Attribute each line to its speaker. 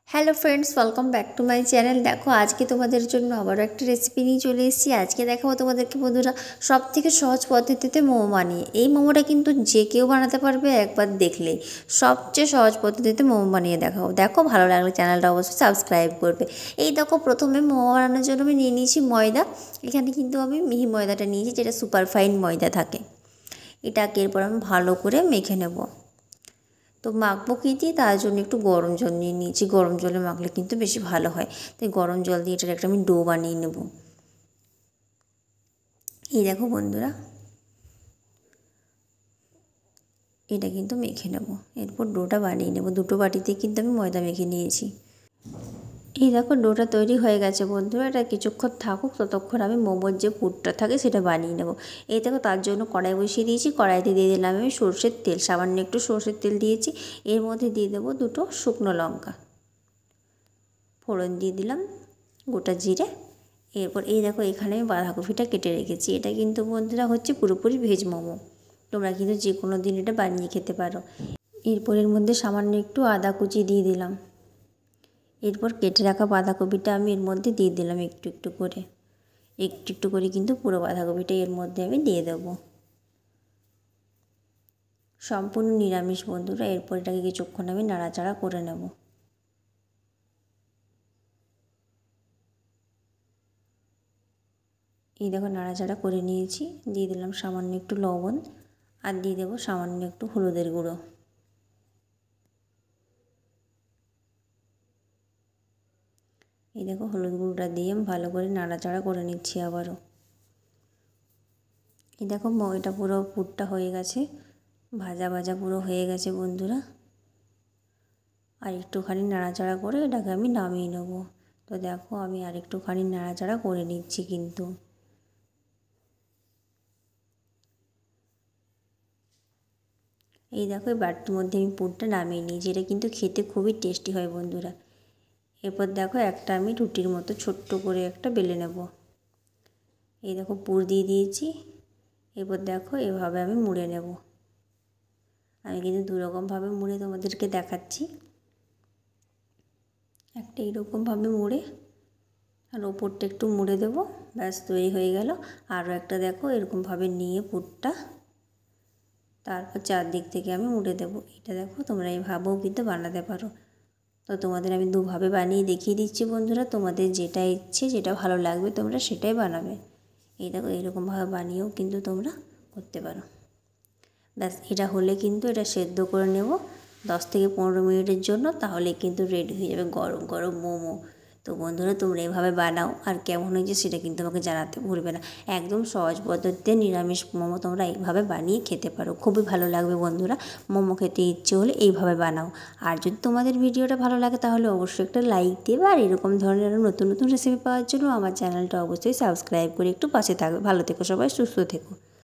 Speaker 1: Hello friends, welcome back to my channel. দেখো আজকে তোমাদের জন্য আবারও একটা রেসিপি নিয়ে চলে এসেছি। আজকে দেখাবো তোমাদেরকে বন্ধুরা সবথেকে সহজ পদ্ধতিতে মোমো বানিয়ে। এই মোমোটা কিন্তু যে কেউ বানাতে পারবে একবার দেখলেই। সবচেয়ে সহজ পদ্ধতিতে মোমো বানিয়ে দেখাবো। দেখো ভালো লাগলে চ্যানেলটা অবশ্যই সাবস্ক্রাইব করবে। এই দেখো প্রথমে মোমো বানানোর জন্য আমি নিয়ে নিয়েছি ময়দা। এখানে কিন্তু আমি মিহি ময়দাটা নিয়েছি, যেটা সুপার ফাইন ময়দা থাকে। এটাকে এরপর আমি ভালো করে মেখে নেব। তো মাখবো কী দিয়ে, তার জন্য একটু গরম জল নিয়ে নিয়েছি। গরম জলে মাখলে কিন্তু বেশি ভালো হয়, তাই গরম জল দিয়ে এটার একটা আমি ডো বানিয়ে নেব। এই দেখো বন্ধুরা, এটা কিন্তু মেখে নেব। এরপর ডোটা বানিয়ে নেব। দুটো বাটিতে কিন্তু আমি ময়দা মেখে নিয়েছি। এই দেখো ডোটা তৈরি হয়ে গেছে বন্ধুরা। এটা কিছুক্ষণ থাকুক, ততক্ষণ আমি মোমোর যে পুরটা থাকে সেটা বানিয়ে নেব। এই দেখো তার জন্য কড়াই বসিয়ে দিয়েছি। কড়াইতে দিয়ে দিলাম আমি সর্ষের তেল, সামান্য একটু সর্ষের তেল দিয়েছি। এর মধ্যে দিয়ে দেবো দুটো শুকনো লঙ্কা, ফোড়ন দিয়ে দিলাম গোটা জিরে। এরপর এই দেখো এখানে আমি বাঁধাকপিটা কেটে রেখেছি। এটা কিন্তু বন্ধুরা হচ্ছে পুরোপুরি ভেজ মোমো। তোমরা কিন্তু যে কোনো দিন এটা বানিয়ে খেতে পারো। এরপর এর মধ্যে সামান্য একটু আদা কুচি দিয়ে দিলাম। এরপর কেটে রাখা বাঁধাকপিটা আমি এর মধ্যে দিয়ে দিলাম একটু একটু করে। একটু একটু করে কিন্তু পুরো বাঁধাকপিটা এর মধ্যে আমি দিয়ে দেবো। সম্পূর্ণ নিরামিষ বন্ধুরা। এরপর এটাকে কিছুক্ষণ আমি নাড়াচাড়া করে নেব। এই দেখো নাড়াচাড়া করে নিয়েছি। দিয়ে দিলাম সামান্য একটু লবণ, আর দিয়ে দেবো সামান্য একটু হলুদের গুঁড়ো। এই দেখো হলুদ গুঁড়োটা দিয়ে আমি ভালো করে নাড়াচাড়া করে নিচ্ছি আবারও। এই দেখো এটা পুরো পুরটা হয়ে গেছে, ভাজা ভাজা পুরো হয়ে গেছে বন্ধুরা। আর একটুখানি নাড়াচাড়া করে এটাকে আমি নামিয়ে নেব। তো দেখো আমি আর একটুখানি নাড়াচাড়া করে নিচ্ছি কিন্তু। এই দেখো এই বাটির মধ্যে আমি পুরটা নামিয়ে নিয়েছি। এটা কিন্তু খেতে খুবই টেস্টি হয় বন্ধুরা। এরপর দেখো একটা আমি রুটির মতো ছোট্ট করে একটা বেলে নেব। এই দেখো পুর দিয়ে দিয়েছি। এরপর দেখো এভাবে আমি মুড়ে নেব। আমি কিন্তু দুরকমভাবে মুড়ে তোমাদেরকে দেখাচ্ছি। একটা এরকমভাবে মুড়ে আর ওপরটা একটু মুড়ে দেবো, ব্যাস তৈরি হয়ে গেল। আরও একটা দেখো এরকমভাবে নিয়ে পুরটা তারপর চারদিক থেকে আমি মুড়ে দেবো। এটা দেখো তোমরা এইভাবেও কিন্তু বানাতে পারো। তো তোমাদের আমি দুভাবে বানিয়ে দেখিয়ে দিচ্ছি বন্ধুরা। তোমাদের যেটা ইচ্ছে, যেটা ভালো লাগবে তোমরা সেটাই বানাবে। এই দেখো এরকমভাবে বানিয়েও কিন্তু তোমরা করতে পারো। ব্যাস এটা হলে কিন্তু এটা সেদ্ধ করে নেব 10 থেকে 15 মিনিটের জন্য। তাহলে কিন্তু রেডি হয়ে যাবে গরম গরম মোমো। তো বন্ধুরা তোমরা এভাবে বানাও, আর কেমন হয়েছে সেটা কিন্তু আমাকে জানাতে ভুলবে না। একদম সহজ পদ্ধতিতে নিরামিষ মোমো তোমরা এইভাবে বানিয়ে খেতে পারো, খুবই ভালো লাগবে বন্ধুরা। মোমো খেতে ইচ্ছে হলে এইভাবে বানাও। আর যদি তোমাদের ভিডিওটা ভালো লাগে তাহলে অবশ্যই একটা লাইক দেবে। আর এরকম ধরনের আরও নতুন নতুন রেসিপি পাওয়ার জন্য আমার চ্যানেলটা অবশ্যই সাবস্ক্রাইব করে একটু পাশে থাকবে। ভালো থেকো সবাই, সুস্থ থেকো।